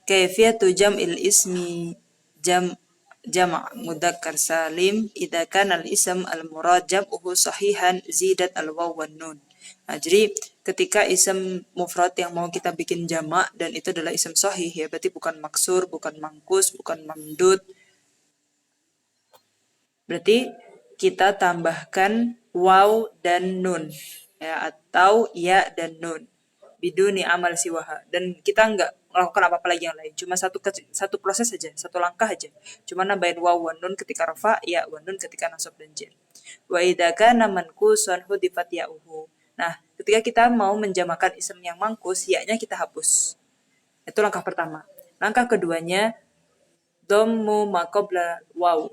Kaifiyatu jam'il ismi jama' mudzakkar salim idza kana al-ism al-murad jam'uhu sahihan zidat al-waw wan nun. Nah, jadi ketika ism mufrad yang mau kita bikin jamak dan itu adalah ism sahih ya, berarti bukan maksur, bukan mangkus, bukan mamdud. Berarti kita tambahkan waw dan nun ya, atau ya dan nun biduni amal siwaha, dan kita nggak melakukan apa-apa lagi yang lain, cuma satu proses saja, satu langkah aja, cuma nambahin waw wan nun ketika rafa, ya wan nun ketika nasab dan jar. Wa idza kana mankusan hudifat ya'uhu. Nah, ketika kita mau menjamakan ism yang mangkus, ya-nya kita hapus. Itu langkah pertama. Langkah keduanya dhammu ma qabla waw.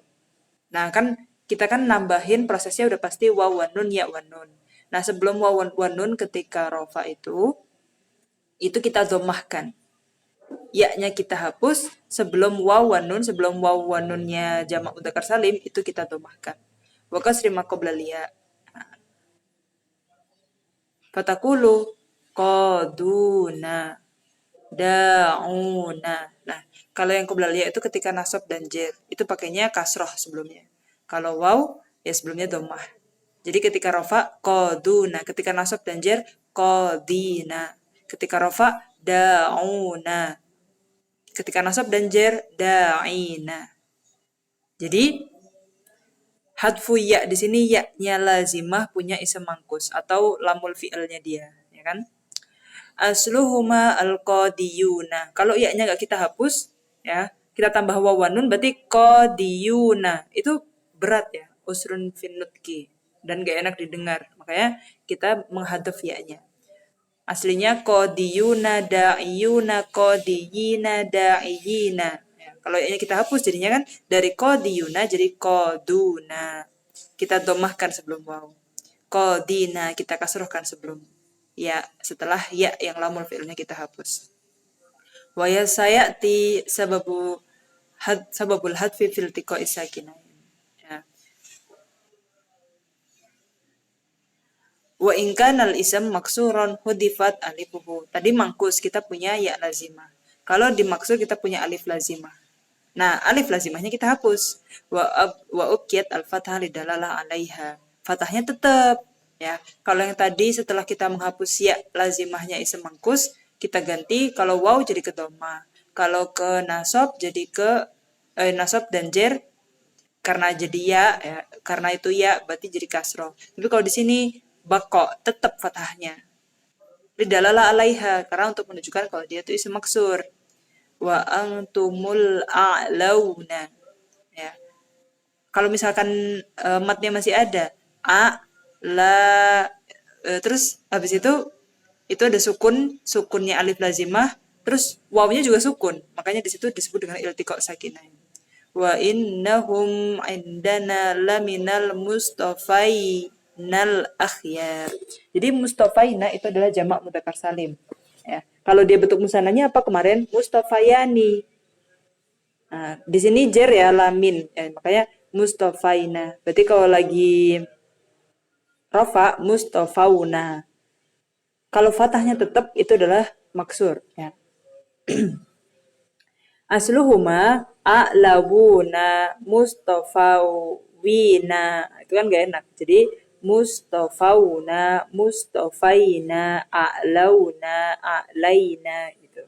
Nah, kan kita kan nambahin prosesnya udah pasti waw wan nun ya wan nun. Nah, sebelum waw wan nun ketika rafa itu kita domahkan. Ya-nya kita hapus, sebelum waw wan nun, sebelum waw wan nunnya jamak mudzakkar salim itu kita domahkan. Wa kasri ma qabla ya. Fatakulu qaduna da'una. Nah, kalau yang qabla ya itu ketika nasab dan jar, itu pakainya kasroh sebelumnya. Kalau waw, ya sebelumnya dhammah. Jadi ketika rafa qaduna, ketika nasab dan jar qadina. Ketika rafa da'una. Ketika nasab dan jar da'ina. Jadi hadfu ya di sini ya-nya lazimah punya ism mangkus atau lamul fi'ilnya dia, ya kan? Asluhuma al-qadiyuna. Kalau ya-nya nggak kita hapus, ya, kita tambah wawanun berarti qadiyuna. Itu berat ya, usrun fin nutki, dan gak enak didengar. Makanya kita menghadaf ya-nya. Aslinya qadiyuna da'iyuna qadiyina da'iyina. Ya, kalau ya-nya kita hapus jadinya kan dari qadiyuna jadi qaduna. Kita domahkan sebelum waw. Qadina kita kasrohkan sebelum ya, setelah ya yang lamul fi'ilnya kita hapus. Wa yasayati sababul hadfi fil tiqa'i sakinain. Ya. Wa in kana al-ism maksuran hudifat alifuhu. Tadi mangkus kita punya ya lazimah. Kalau dimaksud kita punya alif lazimah. Nah, alif lazimahnya kita hapus. Wa uqiyat al-fathah lidalalah 'alaiha. Fathahnya tetap ya. Kalau yang tadi setelah kita menghapus ya lazimahnya ism mangkus, kita ganti kalau waw jadi ke dhamma. Kalau ke nasab jadi ke nasab dan jar karena jadi ya, karena itu ya berarti jadi kasroh. Tapi kalau di sini bako tetap fathahnya. Lidalalah 'alaiha karena untuk menunjukkan kalau dia itu ism maksur. Wa antumul a'launa. Ya. Kalau misalkan matnya masih ada la terus habis itu ada sukunnya alif lazimah, terus wawnya juga sukun. Makanya di situ disebut dengan iltiqa sakinain. Wa innahum indana laminal mustafainal akhyar. Jadi mustafaina itu adalah jamak mudzakkar salim. Ya. Kalau dia bentuk musananya apa kemarin? Mustafayani. Nah, di sini jer ya lamin. Ya, makanya mustafaina. Berarti kalau lagi rafa mustafauna. Kalau fathahnya tetap itu adalah maksur ya. Asluhuma a'lawuna mustafawina. Itu kan gak enak. Jadi mustafawuna, mustafaina, a'launa, a'laina gitu.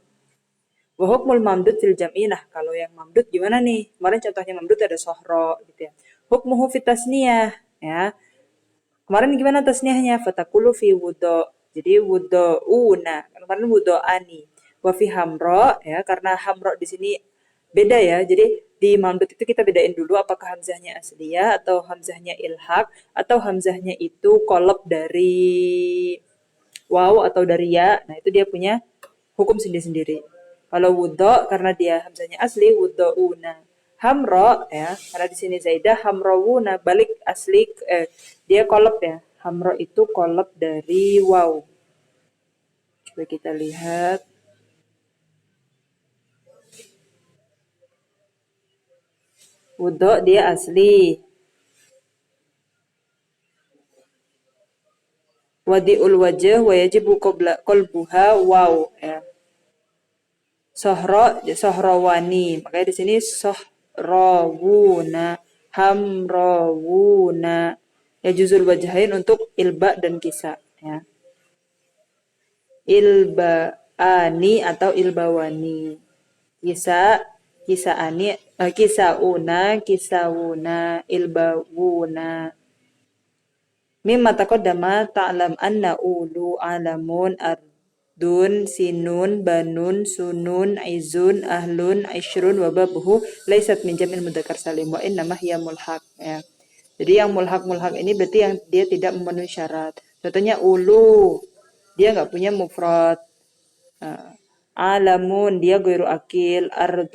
Wa hukmul mamdud fil jam'i. Nah, kalau yang mamdud gimana nih? Kemarin contohnya mamdud ada sohro gitu ya. Hukmuhu fit tasniyah ya. Kemarin gimana tasniyahnya? Fatakulu fi wudo. Jadi wudo'una. Kemarin wudo'ani. Wa fi hamro ya, karena hamro di sini beda ya. Jadi di mamdud itu kita bedain dulu apakah hamzahnya asliyah atau hamzahnya ilhaq atau hamzahnya itu kolab dari waw atau dari ya. Nah, itu dia punya hukum sendiri-sendiri. Kalau wudo karena dia hamzahnya asli wudo'una. Hamro ya, karena di sini zaidah hamrawuna, balik asli dia kolab ya. Hamro itu kolab dari waw. Coba kita lihat. Wudo dia asli. Wadi'ul wajah wa yajibu qalbuha waw ya. sohrawani. Makanya di sini sohrawuna, hamrawuna. Ya juzul wajhain untuk ilba dan kisa. Ya. Ilbaani atau ilbawani. Kisa, kisaani, kisauna, kisawuna, ilbawuna. Mimma taqaddama ta'lam anna ulu alamun ardun sinun banun sunun izun ahlun ishrun wa babuhu laisat min jam'il mudzakkar salim wa innama hiya mulhaq ya. Jadi yang mulhaq ini berarti yang dia tidak memenuhi syarat. Contohnya ulu dia nggak punya mufrad. Alamun dia ghairu akil,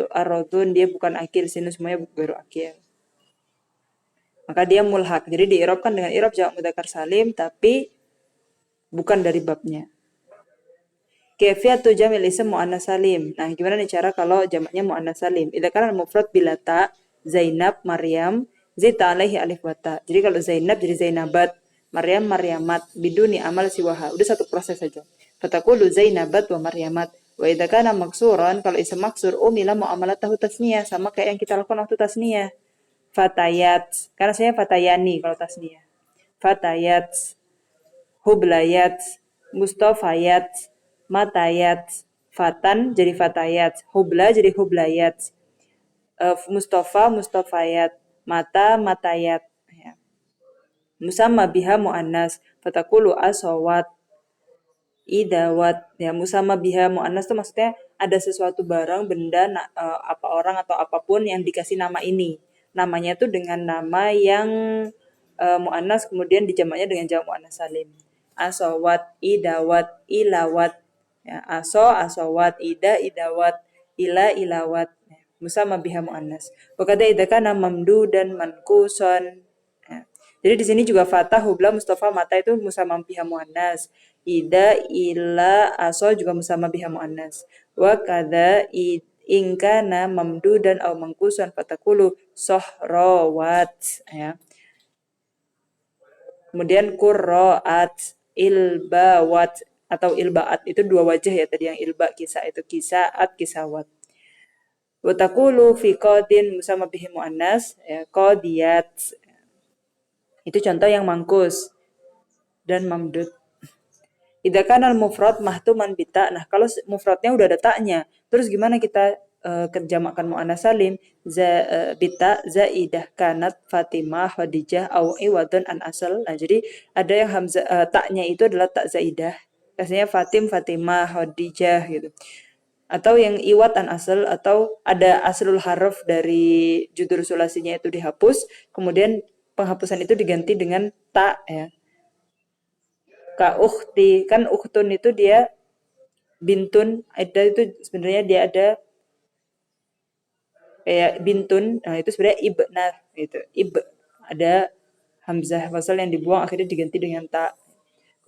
ardun dia bukan akil, sinun semuanya ghairu akil. Maka dia mulhaq. Jadi diirobkan dengan irob jamak mudzakkar salim tapi bukan dari babnya. Kaifiyatu jamil ism muannas salim. Nah, gimana nih cara kalau jamaknya muannas salim? Idza kana mufrad bila ta, Zainab, Maryam, zita alaihi alif wa ta. Jadi kalau Zainab jadi Zainabat, Maryam Maryamat, biduni amal siwaha. Udah satu proses saja. Fataqulu Zainabat wa Maryamat. Wa idza kana maksuran, kalau ism maksur umila muamalatahu tasniyah, sama kayak yang kita lakukan waktu tasniyah. Fatayat, karena saya fatayani kalau tasniyah. Fatayat, hublayat, mustafayat, matayat, fatan jadi fatayat, hubla jadi hublayat, mustafa mustafayat, mata matayat. Ya. Musamma biha muannas, fatakulu asawat, idawat. Ya, musamma biha muannas itu maksudnya ada sesuatu barang, benda, apa orang atau apapun yang dikasih nama ini. Namanya itu dengan nama yang muannas kemudian dijamaknya dengan jamak muannas salim. Asawat, idawat, ilawat. Ya, asawat, idawat, ilawat. Ya, musamma biha muannas. Wa kadza idza kana mamdudan mankusan. Ya. Jadi di sini juga fatah, hubla, mustafa, mata itu musamma biha muannas. Ida, ila, aso juga musamma biha muannas. Wa kadza ingkana mamdudan au mangkusan fatakulu sohrawat ya. Kemudian qurra'at, ilbawat atau ilbaat itu dua wajah ya tadi yang ilba kisah itu kisaat kisawat. Wa taqulu fi qadin musamma bihi muannas ya qadiyat. Itu contoh yang mangkus dan mamdud. Idza kana al-mufrad mahtuman bita. Nah, kalau mufradnya udah ada taknya, terus gimana kita kerjamakan muannas salim? Bita zaidah kanat Fatimah Khadijah au iwadun an asal. Nah, jadi ada yang hamzah taknya itu adalah tak zaidah. Biasanya Fatimah, Khadijah gitu. Atau yang iwat an asal atau ada aslul harf dari judur sulasinya itu dihapus, kemudian penghapusan itu diganti dengan tak ya. Ka ukhti, kan ukhtun itu dia bintun, ada itu sebenarnya dia ada kayak bintun, nah itu sebenarnya ibna gitu. Ada hamzah wasal yang dibuang akhirnya diganti dengan ta.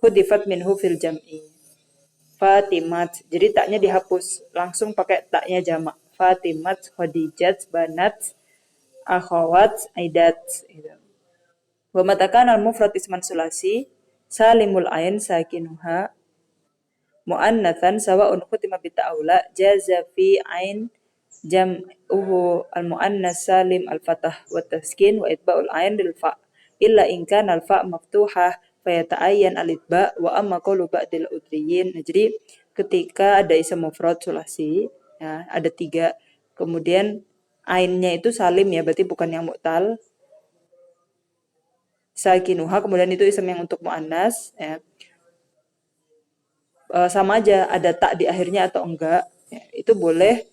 Hudifat minhu fil jam'i. Fatimat. Jadi taknya dihapus, langsung pakai taknya jamak. Fatimat, Khadijat, Banat, Akhawat, Aidat gitu. Wa matakan al-mufrad isman sulasi salimul ain sakinuha muannatsan sawa'un khutima bita'ula jaza fi ain jam'uhu al-muannas salim al-fatah wa taskin wa itba'ul ain lil fa illa in kana al-fa maftuhah fayata'ayyan al-itba wa amma qawlu ba'dil udriyin. Nah, jadi ketika ada isim mufrad sulasi ya, ada 3 kemudian ainnya itu salim ya berarti bukan yang mu'tal sakinuha kemudian itu isim yang untuk muannas ya. Sama aja ada tak di akhirnya atau enggak ya, itu boleh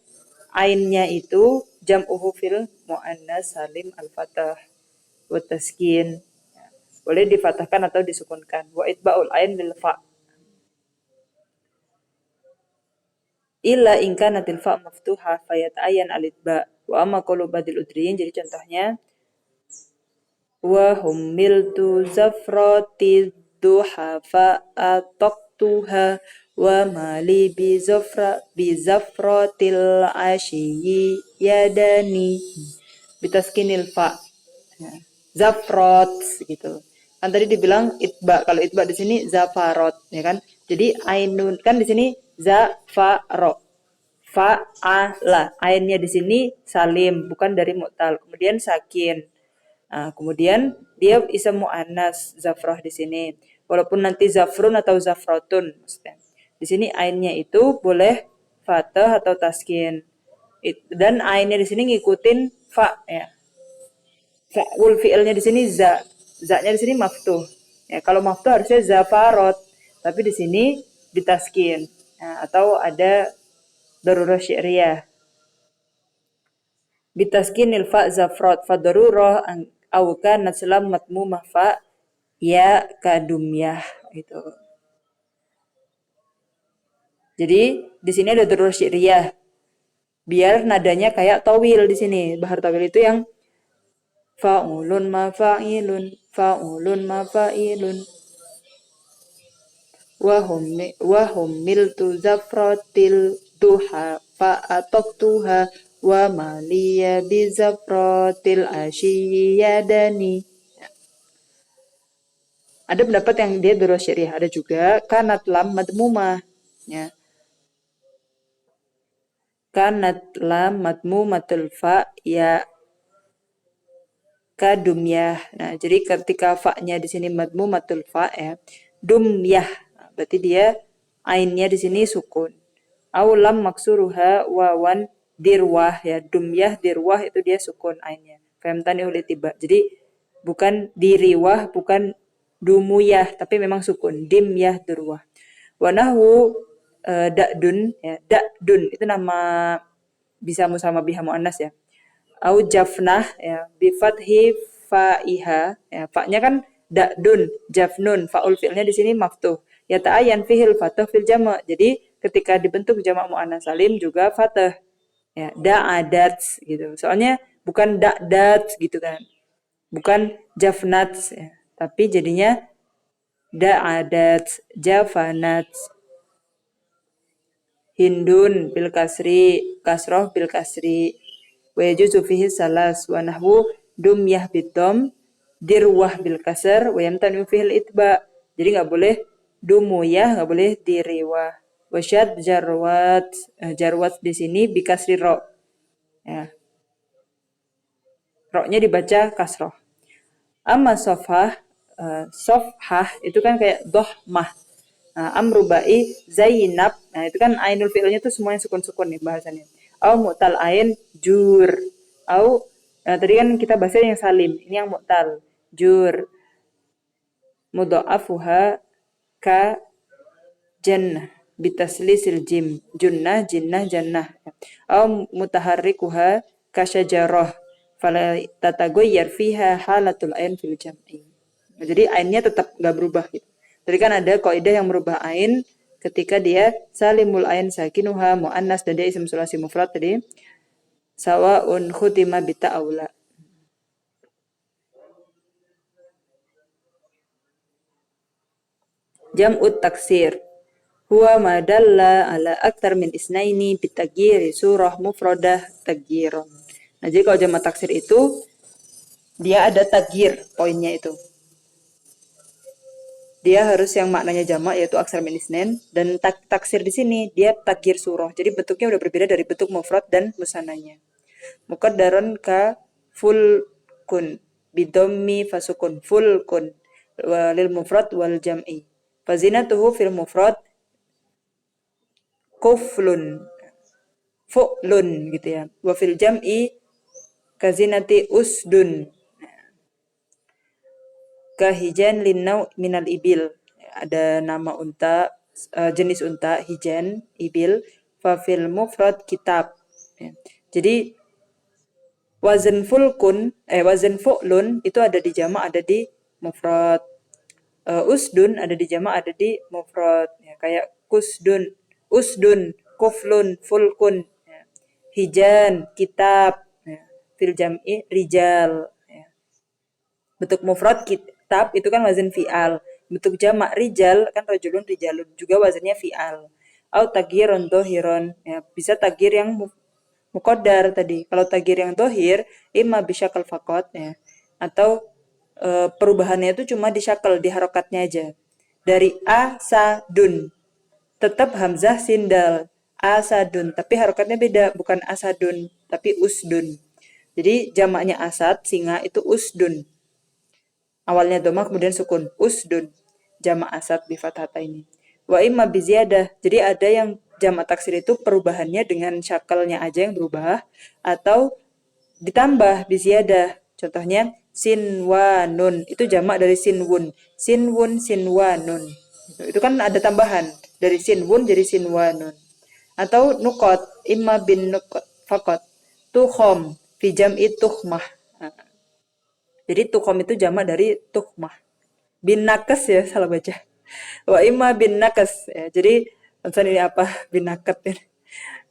ainnya itu jam'uhu fil muannas salim al-fatah wa taskin ya. Boleh difatahkan atau disukunkan wa itba'ul ain lil fa illa in kanatil fa maftuha fayata'ayyan al-itba wa amma qawlu badil udriyin. Jadi contohnya wa humiltu zafrati duha fa ataqtuha wa mali bi zafratil ashiyi yadani bitaskinil fa ya. Zafrot gitu kan tadi dibilang itba, kalau itba di sini zafarot ya kan, jadi ainun kan di sini zafaro fa'ala. Ainnya di sini salim, bukan dari mu'tal. Kemudian sakin. Nah, kemudian dia ism mu'annas zafrah di sini. Walaupun nanti zafrun atau zafrotun maksudnya. Di sini ainnya itu boleh fathah atau taskin. Dan ainnya di sini ngikutin fa ya. Fa'ul fi'ilnya di sini za. Za-nya di sini maftuh. Ya, kalau maftuh harusnya zafarot, tapi di sini ditaskin. Nah, atau ada darurah syi'riyah. Bitaskinil fa zafrot fa darurah au kanat salam matmumah fa ya kadumyah gitu. Jadi di sini ada darurah syi'riyah. Biar nadanya kayak tawil di sini. Bahar tawil itu yang fa'ulun mafa'ilun, fa'ulun mafa'ilun. Wahum miltu zafratil duha fa'atoktuha wa maliya bizafratil asyiyadani. Ada pendapat yang dia darurah syariah, ada juga kanat lam madmumah. Ya. Kanat lam madmumatul fa ya kadumyah. Nah, jadi ketika fa-nya di sini madmumatul fa ya, dumyah. Nah, berarti dia ainnya di sini sukun. Aulam maksuruha wawan dirwah ya, dumyah dirwah itu dia sukun ainnya. Famtani oleh tiba. Jadi bukan diriwah, bukan dumuyah, tapi memang sukun. Dimyah dirwah. Wanahu da'dun ya, da'dun itu nama bisa musamah biha muannas ya. Au jafnah ya, bi fathi fa'iha ya, fa-nya kan da'dun, jafnun, fa'ul fi'ilnya di sini maftuh. Ya ta'ayyan fihil fathah fil jama'. Jadi ketika dibentuk jamak muannas salim juga fathah. Ya, da'adats gitu. Soalnya bukan da'dats gitu kan. Bukan jafnats ya. Tapi jadinya da'adats, jafanats. Hindun bil kasri, kasroh bil kasri. Wa yajuzu fihi salas wa nahwu dumyah bidom, dirwah bil kasar, wa yamtanu fihi itba. Jadi nggak boleh dumuyah, nggak boleh diriwah. Wasyad jarwat, jarwat di sini bikasri ro. Ya. Ro-nya dibaca kasroh. Amma sofhah, sofhah itu kan kayak dohmah. Nah, amrubai Zainab. Nah, itu kan ainul fi'ilnya tuh semuanya sukun-sukun nih bahasannya. Au mu'tal ain jur. Au tadi kan kita bahasnya yang salim, ini yang mu'tal. Jur. Mudha'afuha ka jannah bitaslisil jim. Junnah, jinnah, jannah. Au mutaharrikuha ka syajarah. Fala tatagoyyar fiha halatul ain fil jam'i. Jadi ainnya tetap nggak berubah gitu. Tadi kan ada kaidah yang merubah ain ketika dia salimul ain sakinuha muannas dan dia isim sulasi mufrad tadi sawaun khutima bita'aula. Jam'ut taksir huwa ma dalla ala aktar min isnaini bitaghyiri surah mufradah tagyiron. Nah, jadi kalau jamak taksir itu dia ada tagyir poinnya itu. Dia harus yang maknanya jamak yaitu aksar min isnain dan taksir di sini dia tagyir surah. Jadi bentuknya udah berbeda dari bentuk mufrad dan musananya. Muqaddaron ka full kun bidommi fasukun full kun lil mufrad wal jam'i. Fazinatuhu fil mufrad kuflun fu'lun gitu ya. Wa fil jam'i kazinati usdun. Kahijan linnau minal ibil. Ada nama unta, jenis unta, hijan, ibil. Fafil mufrad kitab. Jadi wazan fulkun, wazan fu'lun itu ada di jamak, ada di mufrad. Usdun ada di jamak, ada di mufrad. Ya, kayak kusdun, usdun, kuflun, fulkun. Ya. Hijan, kitab. Ya. Fil jam'i rijal. Ya. Bentuk mufrad kitab itu kan wazan fi'al. Bentuk jamak rijal kan rajulun rijalun juga wazannya fi'al. Au taghyirun dohiron. Ya, bisa tagyir yang muqaddar tadi. Kalau tagyir yang dohir, imma bisyakal fakot ya. Atau perubahannya itu cuma di syakal, di harokatnya aja. Dari a sa dun tetap hamzah sindal. asadun, tapi harokatnya beda, bukan asadun, tapi usdun. Jadi jamaknya asad, singa itu usdun. Awalnya doma kemudian sukun, usdun. Jamak asad bi fathata ini. Wa imma bi ziyadah. Jadi ada yang jamak taksir itu perubahannya dengan syakalnya aja yang berubah atau ditambah bi ziyadah. Contohnya sinwanun itu jamak dari sinwun. Sinwun sinwanun. Itu kan ada tambahan dari sinwun jadi sinwanun. Atau nukot, imma bin nukot fakot. Tuhom, fijam ituhmah. Jadi tukhom itu jamak dari tuhmah. Bin nakes ya, salah baca. Wa imma bin nakes. Ya, jadi misalnya ini apa? Bin naket ya.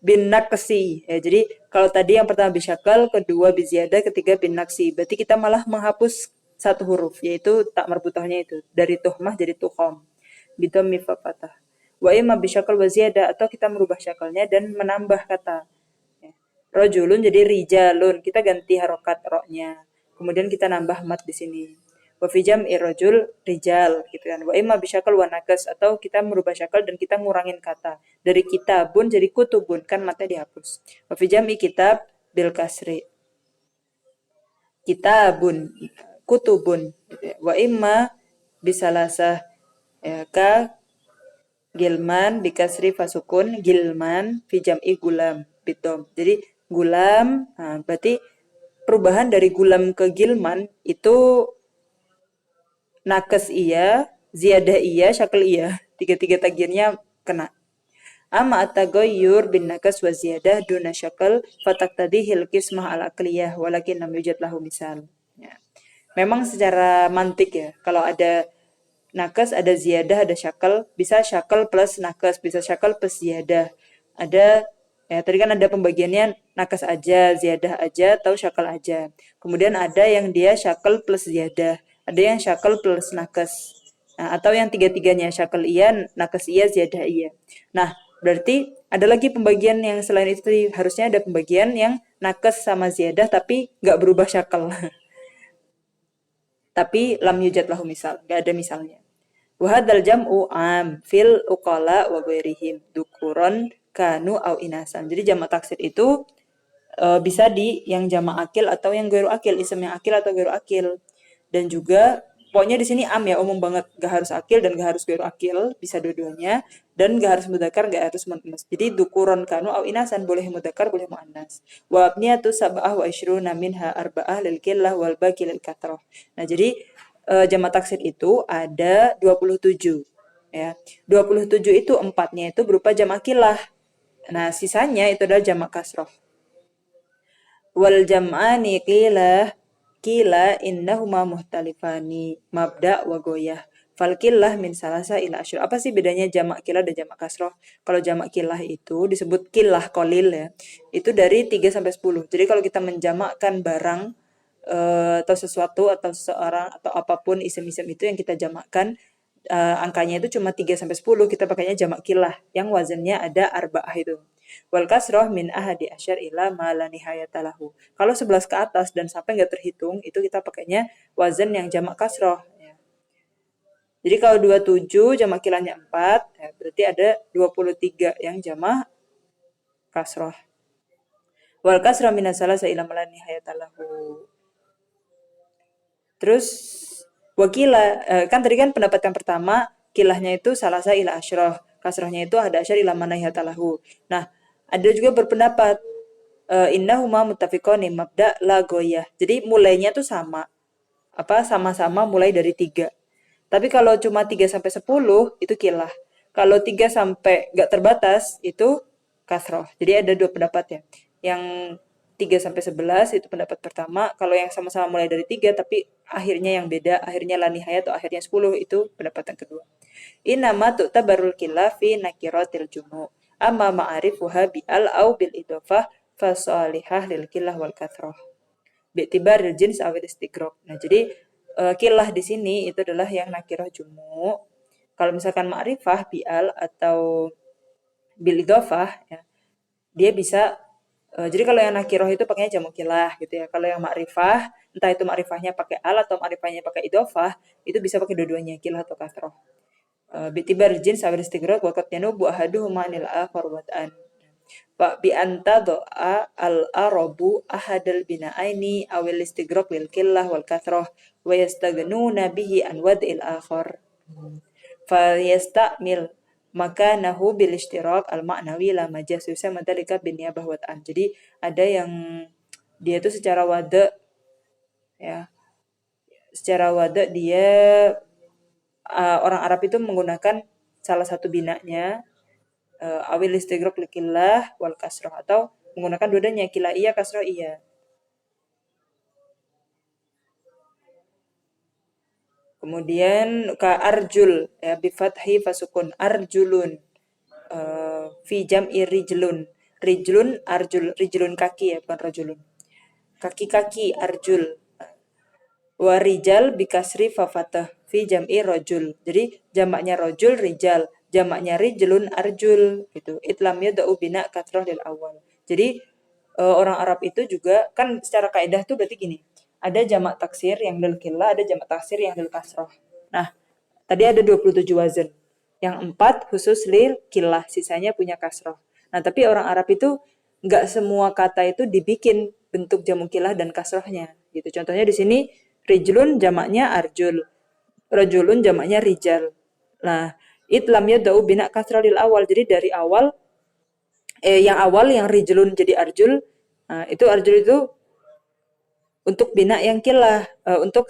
Bin nakesi. Ya, jadi kalau tadi yang pertama bisyakal, kedua biziada, ketiga bin naksi. Berarti kita malah menghapus satu huruf, yaitu tak merbutahnya itu. Dari tuhmah jadi tukhom. Bidhammi fa fatah. Wa imma bisyakal wa ziyada, atau kita merubah syakalnya dan menambah kata. Ya. Rojulun jadi rijalun. Kita ganti harokat roknya. Kemudian kita nambah mat di sini. Wa fi jam'i rajul rijal gitu kan. Wa imma bisyakal wa nakas, atau kita merubah syakal dan kita ngurangin kata. Dari kitabun jadi kutubun, kan matnya dihapus. Wa fi jam'i kitab bil kasri. Kitabun, kutubun. Gitu ya. Wa imma bisalasah ya, ka gilman bikasri fasukun gilman fi jam'i gulam bitom. Jadi gulam, nah, berarti perubahan dari gulam ke gilman itu nakes iya, ziyadah iya, syakal iya. Tiga-tiga tagiannya kena. Amma at-taghayyur bin nakas wa ziyadah duna syakal fataktadi hil qismah al aqliyah walakin lam yujad lahu misal. Ya. Memang secara mantik ya, kalau ada nakas, ada ziyadah, ada syakal, bisa syakal plus nakas, bisa syakal plus ziyadah. Ada ya tadi kan ada pembagiannya nakas aja, ziyadah aja, atau syakal aja. Kemudian ada yang dia syakal plus ziyadah, ada yang syakal plus nakas. Nah, atau yang tiga-tiganya syakal iya, nakas iya, ziyadah iya. Nah, berarti ada lagi pembagian yang selain itu, harusnya ada pembagian yang nakas sama ziyadah tapi nggak berubah syakal. Tapi lam yujad lahu misal, nggak ada misalnya. Wahadal jam'u am fil uqala wa ghairihim dukuron kanu au inasan. Jadi jamak taksir itu bisa di yang jamak akil atau yang gairu akil, isim yang akil atau gairu akil. Dan juga pokoknya di sini am ya, umum banget, gak harus akil dan gak harus gairu akil, bisa dua-duanya, dan gak harus mudzakkar, gak harus muannas. Jadi dukuron kanu au inasan, boleh mudzakkar boleh muannas. Wa abniyatu sab'ah wa isyruna minha arba'ah lil qillah wal baqi lil kathrah. Nah, jadi jamak taksir itu ada 27 ya. 27 itu empatnya itu berupa jamak kilah. Nah, sisanya itu adalah jamak kasroh. Wal jam'ani qila innahuma muhtalifani mabda wa goyah. Fal kilah min salasa ila asyur. Apa sih bedanya jamak kilah dan jamak kasroh? Kalau jamak kilah itu disebut kilah kolil ya. Itu dari 3 sampai 10. Jadi kalau kita menjamakkan barang atau sesuatu atau seseorang atau apapun isim-isim itu yang kita jamakkan, angkanya itu cuma 3 sampai 10, kita pakainya jamak kilah yang wazannya ada arba'ah itu. Wal kasroh min ahadi asyar ila ma la nihayatalahu. Kalau 11 ke atas dan sampai nggak terhitung, itu kita pakainya wazan yang jamak kasroh. Ya. Jadi kalau 27 jamak kilahnya 4, ya, berarti ada 23 yang jamak kasroh. Wal kasroh min asalasa ila ma la nihayatalahu. Terus wakila, kan tadi kan pendapat yang pertama kilahnya itu salasa ila asyroh, kasrohnya itu ada asyar ila manahiyatalahu. Nah, ada juga berpendapat innahuma muttafiqani mabda la goyah. Jadi mulainya tuh sama. Apa sama-sama mulai dari 3. Tapi kalau cuma 3 sampai 10 itu kilah. Kalau 3 sampai nggak terbatas itu kasroh. Jadi ada dua pendapat ya. Yang 3 sampai 11 itu pendapat pertama. Kalau yang sama-sama mulai dari 3 tapi akhirnya yang beda, akhirnya la nihaya atau akhirnya 10 itu pendapat yang kedua. Inama tu'tabarul kilafi nakiratil jumu. Amma ma'arifuha bi'al au bil idofah fasolihah lil kilah wal kathroh. Bi'tibaril jins awil istigrok. Nah, jadi kilah di sini itu adalah yang nakirah jumu. Kalau misalkan ma'rifah bi'al atau bil idofah ya, dia bisa jadi kalau yang nakiroh itu pakainya jamu kilah gitu ya. Kalau yang ma'rifah, entah itu ma'rifahnya pakai al atau ma'rifahnya pakai idofah, itu bisa pakai dua-duanya, kilah atau kasroh. Bitibar jins awil istigraq wa qad yanubu ahaduhuma anil akhar wat'an. Pak bi anta doa al arabu ahadal bina'aini awil istigraq lil killah wal kathrah wa yastagnuna bihi an wad'il akhar. Fa yastamil makanahu bil ishtirak al ma'nawi la majaz yusama dzalika bin niyabah wat'an. Jadi ada yang dia itu secara wada, ya, secara wada dia orang Arab itu menggunakan salah satu binanya awil istigraq likillah wal kasroh, atau menggunakan dua-duanya, kila iya kasroh iya. Kemudian ka arjul, ya, bifathi fasukun arjulun, fi jam'i rijlun. Rijlun arjul, rijlun kaki, ya, bukan rajulun. Kaki-kaki arjul. Wa rijal bikasri fafatah fi jam'i rajul. Jadi jamaknya rajul rijal, jamaknya rijlun arjul gitu. Itlam yada'u bina katrah lil awal. Jadi orang Arab itu juga kan secara kaidah tuh berarti gini. Ada jamak taksir yang lil qillah, ada jamak taksir yang lil kasrah. Nah, tadi ada 27 wazan. Yang 4 khusus lil qillah, sisanya punya kasrah. Nah, tapi orang Arab itu nggak semua kata itu dibikin bentuk jamu qillah dan kasrahnya gitu. Contohnya di sini rijlun jamaknya arjul, rajulun jamaknya rijal. Nah, itlam yada'u bina kasrah lil awal. Jadi dari awal yang awal yang rijlun jadi arjul, itu arjul itu untuk bina yang kilah, untuk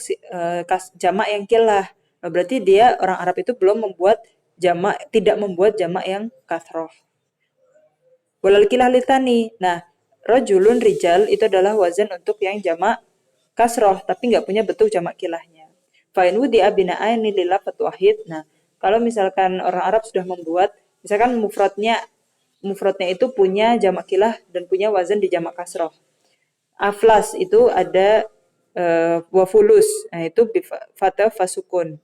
jamak yang kilah. Nah, berarti dia orang Arab itu belum membuat jamak, tidak membuat jamak yang kasroh. Walal kilah litani. Nah, rojulun rijal itu adalah wazan untuk yang jamak kasroh, tapi nggak punya bentuk jamak kilahnya. Fa'in wudi abina'aini lilafat wahid. Nah, kalau misalkan orang Arab sudah membuat, misalkan mufradnya itu punya jamak kilah dan punya wazan di jamak kasroh. Aflas itu ada wafulus, nah itu fatah fasukun.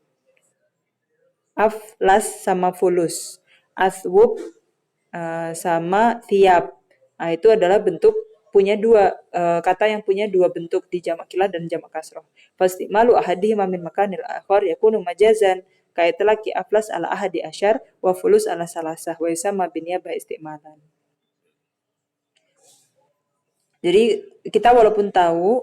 Aflas sama fulus. Aswub sama tiap. Nah, itu adalah bentuk punya dua kata yang punya dua bentuk di jamak kilah dan jamak kasroh. Pasti malu ahadi min makanil akhar yakunu majazan kait laki aflas ala ahadi asyar wa fulus ala salasah wa yusama biniyabah istimalan. Jadi kita walaupun tahu